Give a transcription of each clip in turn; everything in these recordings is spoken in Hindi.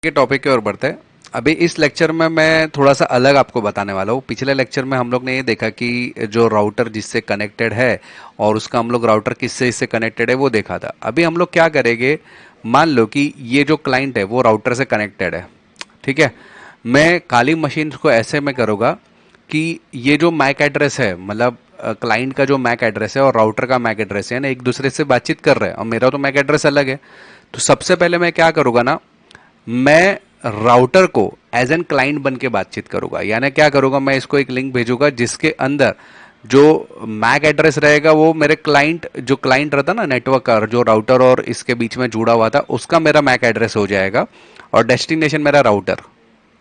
के टॉपिक की ओर बढ़ते हैं। अभी इस लेक्चर में मैं थोड़ा सा अलग आपको बताने वाला हूँ। पिछले लेक्चर में हम लोग ने ये देखा कि जो राउटर जिससे कनेक्टेड है और उसका हम लोग राउटर किससे इससे कनेक्टेड है वो देखा था। अभी हम लोग क्या करेंगे, मान लो कि ये जो क्लाइंट है वो राउटर से कनेक्टेड है, ठीक है। मैं काली मशीन को ऐसे में करूँगा कि ये जो मैक एड्रेस है, मतलब क्लाइंट का जो मैक एड्रेस है और राउटर का मैक एड्रेस है ना, एक दूसरे से बातचीत कर रहे हैं और मेरा तो मैक एड्रेस अलग है। तो सबसे पहले मैं क्या करूँगा ना, मैं राउटर को एज एन क्लाइंट बन के बातचीत करूंगा। यानी क्या करूंगा, मैं इसको एक लिंक भेजूंगा जिसके अंदर जो मैक एड्रेस रहेगा वो मेरे क्लाइंट, जो क्लाइंट रहता ना नेटवर्क का, जो राउटर और इसके बीच में जुड़ा हुआ था उसका मेरा मैक एड्रेस हो जाएगा और डेस्टिनेशन मेरा राउटर,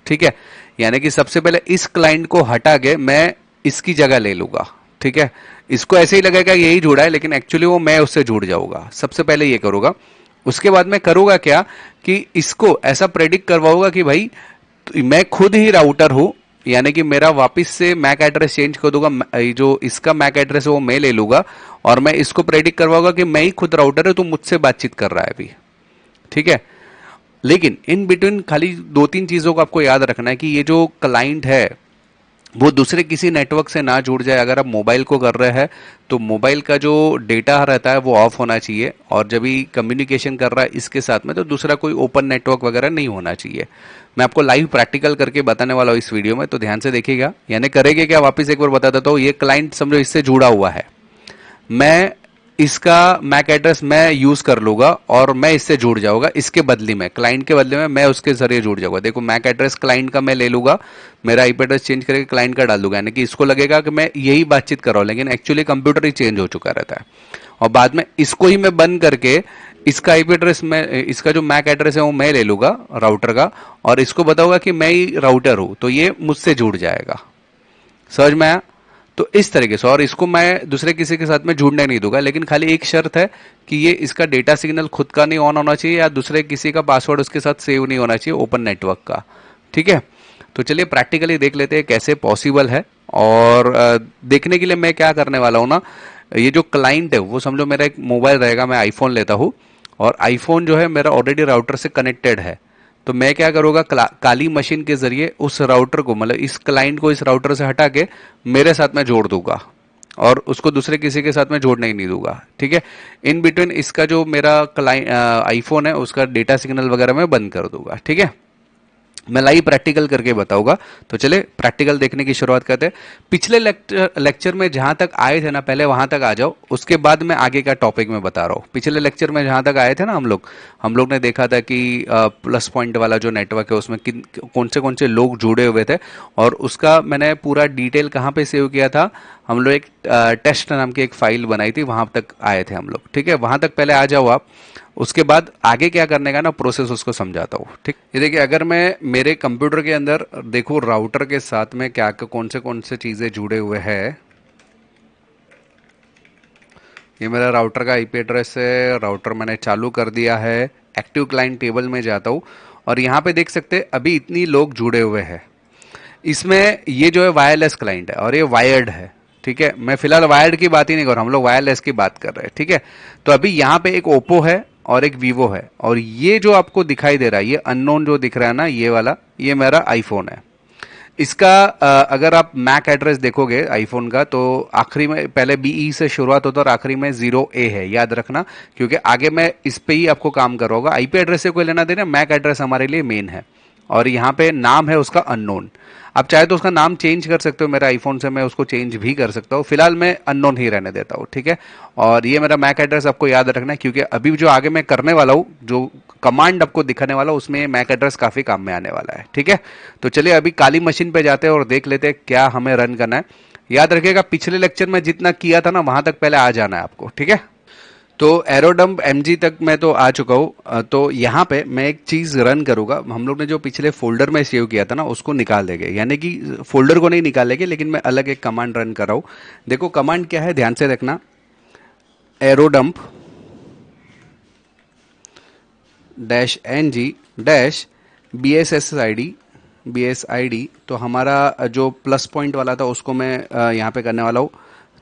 ठीक है। यानी कि सबसे पहले इस क्लाइंट को हटा के मैं इसकी जगह ले लूंगा, ठीक है। इसको ऐसे ही लगेगा यही जुड़ा है लेकिन एक्चुअली वो मैं उससे जुड़ जाऊंगा। सबसे पहले ये करूंगा। उसके बाद मैं करूंगा क्या कि इसको ऐसा प्रेडिक्ट करवाऊंगा कि भाई मैं खुद ही राउटर हूं, यानी कि मेरा वापस से मैक एड्रेस चेंज कर दूंगा। जो इसका मैक एड्रेस है वो मैं ले लूंगा और मैं इसको प्रेडिक्ट करवाऊंगा कि मैं ही खुद राउटर है, तो मुझसे बातचीत कर रहा है अभी, ठीक है। लेकिन इन बिटवीन खाली दो तीन चीजों को आपको याद रखना है कि ये जो क्लाइंट है वो दूसरे किसी नेटवर्क से ना जुड़ जाए। अगर आप मोबाइल को कर रहे हैं तो मोबाइल का जो डेटा रहता है वो ऑफ होना चाहिए, और जब भी कम्युनिकेशन कर रहा है इसके साथ में तो दूसरा कोई ओपन नेटवर्क वगैरह नहीं होना चाहिए। मैं आपको लाइव प्रैक्टिकल करके बताने वाला हूँ इस वीडियो में, तो ध्यान से देखिएगा। यानी करेंगे क्या, वापस एक बार बता देता हूँ। ये क्लाइंट समझो इससे जुड़ा हुआ है, मैं इसका मैक एड्रेस मैं यूज कर लूंगा और मैं इससे जुड़ जाऊंगा। इसके बदले में, क्लाइंट के बदले में मैं उसके जरिए जुड़ जाऊंगा। देखो मैक एड्रेस क्लाइंट का मैं ले लूंगा, मेरा आईपी एड्रेस चेंज करके क्लाइंट का डाल दूंगा, यानी कि इसको लगेगा कि मैं यही बातचीत कर रहा हूं लेकिन एक्चुअली कंप्यूटर ही चेंज हो चुका रहता है। और बाद में इसको ही मैं बंद करके इसका आईपी एड्रेस में, इसका जो मैक एड्रेस है वो मैं ले लूंगा राउटर का, और इसको बताऊंगा कि मैं ही राउटर हूं, तो ये मुझसे जुड़ जाएगा। समझ में आया? तो इस तरीके से, और इसको मैं दूसरे किसी के साथ में जुड़ने नहीं दूंगा, लेकिन खाली एक शर्त है कि ये इसका डेटा सिग्नल खुद का नहीं ऑन होना चाहिए या दूसरे किसी का पासवर्ड उसके साथ सेव नहीं होना चाहिए ओपन नेटवर्क का, ठीक है। तो चलिए प्रैक्टिकली देख लेते हैं कैसे पॉसिबल है। और देखने के लिए मैं क्या करने वाला हूं ना, ये जो क्लाइंट है वो समझो मेरा एक मोबाइल रहेगा, मैं आईफोन लेता हूं और आईफोन जो है मेरा ऑलरेडी राउटर से कनेक्टेड है। तो मैं क्या करूंगा, काली मशीन के जरिए उस राउटर को, मतलब इस क्लाइंट को इस राउटर से हटा के मेरे साथ में जोड़ दूंगा और उसको दूसरे किसी के साथ में जोड़ने ही नहीं दूंगा, ठीक है। इन बिटवीन इसका जो मेरा क्लाइंट आईफोन है उसका डेटा सिग्नल वगैरह मैं बंद कर दूंगा, ठीक है। मैं लाइव प्रैक्टिकल करके बताऊंगा। तो चले प्रैक्टिकल देखने की शुरुआत करते हैं। पिछले लेक्चर में जहां तक आए थे ना, पहले वहां तक आ जाओ, उसके बाद मैं आगे का टॉपिक में बता रहा हूं। पिछले लेक्चर में जहां तक आए थे ना हम लोग ने देखा था कि प्लस पॉइंट वाला जो नेटवर्क है उसमें कौन से लोग जुड़े हुए थे, और उसका मैंने पूरा डिटेल कहाँ पे सेव किया था। हम लोग एक टेस्ट नाम की एक फाइल बनाई थी, वहां तक आए थे हम लोग, ठीक है। वहां तक पहले आ जाओ आप, उसके बाद आगे क्या करने का ना प्रोसेस उसको समझाता हूँ, ठीक। ये देखिए, अगर मैं मेरे कंप्यूटर के अंदर देखो राउटर के साथ में क्या कौन से चीजें जुड़े हुए हैं। ये मेरा राउटर का आईपी एड्रेस है, राउटर मैंने चालू कर दिया है। एक्टिव क्लाइंट टेबल में जाता हूँ और यहाँ पे देख सकते हैं अभी इतनी लोग जुड़े हुए हैं। इसमें ये जो है वायरलेस क्लाइंट है और ये वायर्ड है, ठीक है। मैं फिलहाल वायर्ड की बात ही नहीं कर रहा, हम लोग वायरलेस की बात कर रहे हैं, ठीक है। तो अभी यहाँ पे एक ओप्पो है और एक वीवो है, और ये जो आपको दिखाई दे रहा है, ये अननोन जो दिख रहा है ना, ये वाला, ये मेरा आईफोन है। इसका अगर आप मैक एड्रेस देखोगे आईफोन का तो आखिरी में पहले बीई से शुरुआत होता है और आखिरी में 0A है, याद रखना, क्योंकि आगे मैं इस पे ही आपको काम कर रहा होगा। आईपी एड्रेस से कोई लेना देना, मैक एड्रेस हमारे लिए मेन है। और यहाँ पे नाम है उसका अननोन। आप चाहे तो उसका नाम चेंज कर सकते हो, मेरा आईफोन से मैं उसको चेंज भी कर सकता हूँ। फिलहाल मैं अननोन ही रहने देता हूँ, ठीक है। और ये मेरा मैक एड्रेस आपको याद रखना है, क्योंकि अभी जो आगे मैं करने वाला हूँ, जो कमांड आपको दिखाने वाला हूँ, उसमें मैक एड्रेस काफी काम में आने वाला है, ठीक है। तो चलिए अभी काली मशीन पे जाते हैं और देख लेते हैं क्या हमें रन करना है। याद रखिएगा पिछले लेक्चर में जितना किया था ना वहां तक पहले आ जाना है आपको, ठीक है। तो एरोडम्प एमजी तक मैं तो आ चुका हूँ। तो यहाँ पे मैं एक चीज रन करूंगा। हम लोग ने जो पिछले फोल्डर में सेव किया था ना उसको निकाल देंगे, यानी कि फोल्डर को नहीं निकालेंगे, लेकिन मैं अलग एक कमांड रन कर रहा हूँ। देखो कमांड क्या है, ध्यान से देखना। एरोडम्प -ng -bssid। तो हमारा जो प्लस पॉइंट वाला था उसको मैं यहाँ पे करने वाला हूँ।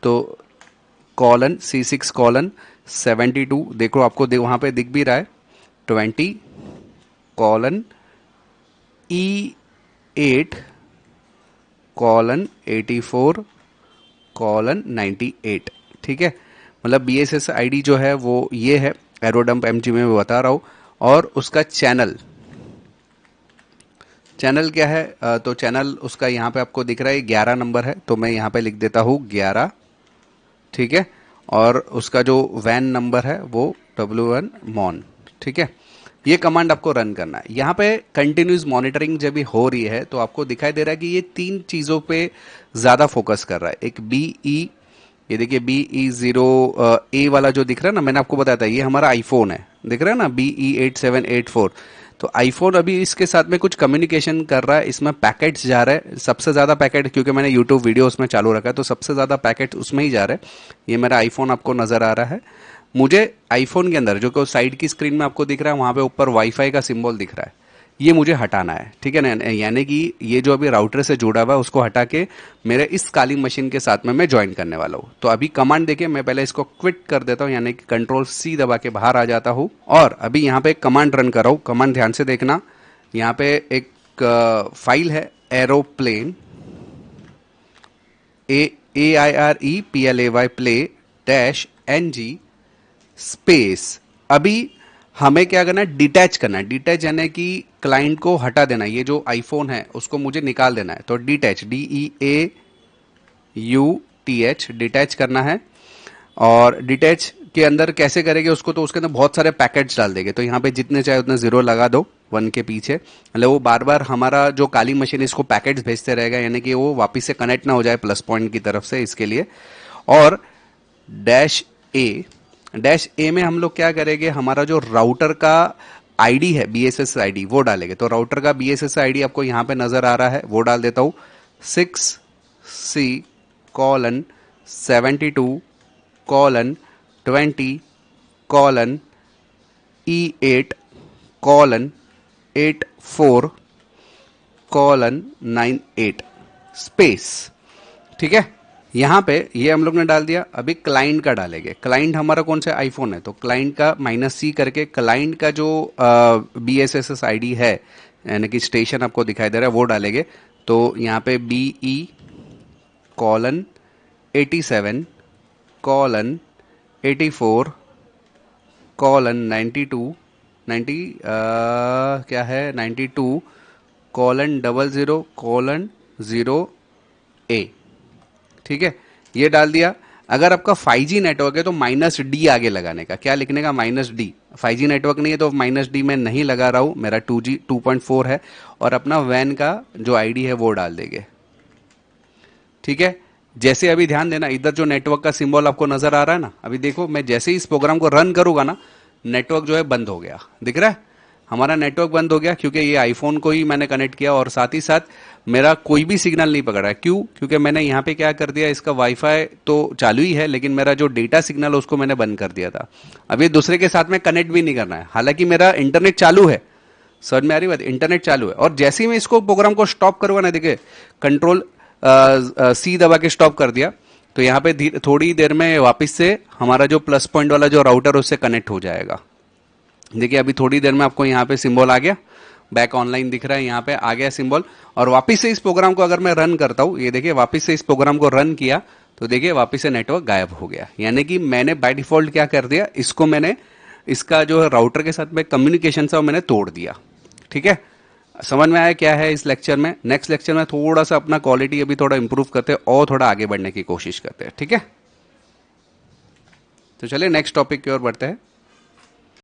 तो C6:72, देखो आपको वहाँ पे दिख भी रहा है 20:72 E8:84:98, ठीक है। मतलब BSS आईडी जो है वो ये है, एरोडम्प एमजी में मैं बता रहा हूँ। और उसका चैनल चैनल क्या है, तो चैनल उसका यहाँ पे आपको दिख रहा है 11 नंबर है, तो मैं यहाँ पे लिख देता हूँ 11, ठीक है। और उसका जो वैन नंबर है वो W1 मॉन, ठीक है। ये कमांड आपको रन करना है। यहाँ पे कंटिन्यूस मॉनिटरिंग जब भी हो रही है तो आपको दिखाई दे रहा है कि ये तीन चीज़ों पे ज़्यादा फोकस कर रहा है। एक BE, ये देखिए BE0 A वाला जो दिख रहा है ना, मैंने आपको बताया था ये हमारा आईफोन है, दिख रहा है ना BE8784। तो आईफोन अभी इसके साथ में कुछ कम्युनिकेशन कर रहा है, इसमें पैकेट्स जा रहे हैं, सबसे ज़्यादा पैकेट, क्योंकि मैंने यूट्यूब वीडियो उसमें चालू रखा है तो सबसे ज़्यादा पैकेट उसमें ही जा रहे हैं। ये मेरा आईफोन आपको नज़र आ रहा है। मुझे आईफोन के अंदर जो कि साइड की स्क्रीन में आपको दिख रहा है वहाँ पे ऊपर वाईफाई का सिंबल दिख रहा है, ये मुझे हटाना है, ठीक है ना। यानी कि ये जो अभी राउटर से जुड़ा हुआ है उसको हटा के मेरे इस काली मशीन के साथ में मैं ज्वाइन करने वाला हूँ। तो अभी कमांड देखिए, मैं पहले इसको क्विट कर देता हूँ, यानी कि Ctrl+C दबा के बाहर आ जाता हूँ और अभी यहाँ पे एक कमांड रन कर रहा हूँ। कमांड ध्यान से देखना, यहाँ पे एक फाइल है aeroplane, AIREPLAY play -NG space. अभी हमें क्या करना है, डिटैच करना है। डिटैच यानी कि क्लाइंट को हटा देना है, ये जो आईफोन है उसको मुझे निकाल देना है। तो डिटैच DEAUTH डिटैच करना है। और डिटैच के अंदर कैसे करेंगे उसको, तो उसके अंदर बहुत सारे पैकेट्स डाल देंगे। तो यहाँ पे जितने चाहे उतने जीरो लगा दो 1 के पीछे, मतलब वो बार बार हमारा जो काली मशीन इसको पैकेट्स भेजते रहेगा, यानी कि वो वापस से कनेक्ट ना हो जाए प्लस पॉइंट की तरफ से, इसके लिए। और -A, -A में हम लोग क्या करेंगे, हमारा जो राउटर का आईडी है BSS आईडी वो डालेंगे। तो राउटर का BSS आईडी आपको यहाँ पे नजर आ रहा है, वो डाल देता हूँ 6C:20:E8:84:98 स्पेस, ठीक है। यहाँ पे ये हम लोग ने डाल दिया। अभी क्लाइंट का डालेंगे। क्लाइंट हमारा कौन सा आईफोन है, तो क्लाइंट का -C करके क्लाइंट का जो BSS आईडी है, यानी कि स्टेशन आपको दिखाई दे रहा है, वो डालेंगे। तो यहाँ पे BE:87:84:92 क्या है 92:00:0A, ठीक है। ये डाल दिया। अगर आपका 5G नेटवर्क है तो -D आगे लगाने का, क्या लिखने का, -D। 5G नेटवर्क नहीं है तो -D में नहीं लगा रहा हूं, मेरा 2G 2.4 है। और अपना वैन का जो आईडी है वो डाल देंगे, ठीक है। जैसे अभी ध्यान देना, इधर जो नेटवर्क का सिंबल आपको नजर आ रहा है ना, अभी देखो मैं जैसे ही इस प्रोग्राम को रन करूंगा ना, नेटवर्क जो है बंद हो गया, दिख रहा है हमारा नेटवर्क बंद हो गया, क्योंकि ये आईफोन को ही मैंने कनेक्ट किया और साथ ही साथ मेरा कोई भी सिग्नल नहीं पकड़ रहा है। क्यों, क्योंकि मैंने यहाँ पे क्या कर दिया, इसका वाईफाई तो चालू ही है लेकिन मेरा जो डेटा सिग्नल है उसको मैंने बंद कर दिया था। अब ये दूसरे के साथ में कनेक्ट भी नहीं करना है, हालांकि मेरा इंटरनेट चालू है, समझ में आ रही बात, इंटरनेट चालू है। और जैसे ही मैं इसको प्रोग्राम को स्टॉप करूंगा ना, देखिए Ctrl+C दबा के स्टॉप कर दिया, तो यहाँ पे थोड़ी देर में वापस से हमारा जो प्लस पॉइंट वाला जो राउटर उससे कनेक्ट हो जाएगा। देखिए अभी थोड़ी देर में आपको यहाँ पे सिंबल आ गया, बैक ऑनलाइन दिख रहा है, यहाँ पे आ गया सिंबल। और वापस से इस प्रोग्राम को अगर मैं रन करता हूँ, ये देखिए वापस से इस प्रोग्राम को रन किया तो देखिए वापस से नेटवर्क गायब हो गया। यानी कि मैंने बाय डिफॉल्ट क्या कर दिया, इसको मैंने इसका जो है राउटर के साथ में कम्युनिकेशन था मैंने तोड़ दिया, ठीक है। समझ में आया क्या है इस लेक्चर में। नेक्स्ट लेक्चर में थोड़ा सा अपना क्वालिटी अभी थोड़ा इंप्रूव करते हैं और थोड़ा आगे बढ़ने की कोशिश करते हैं, ठीक है। तो चलिए नेक्स्ट टॉपिक की ओर बढ़ते हैं।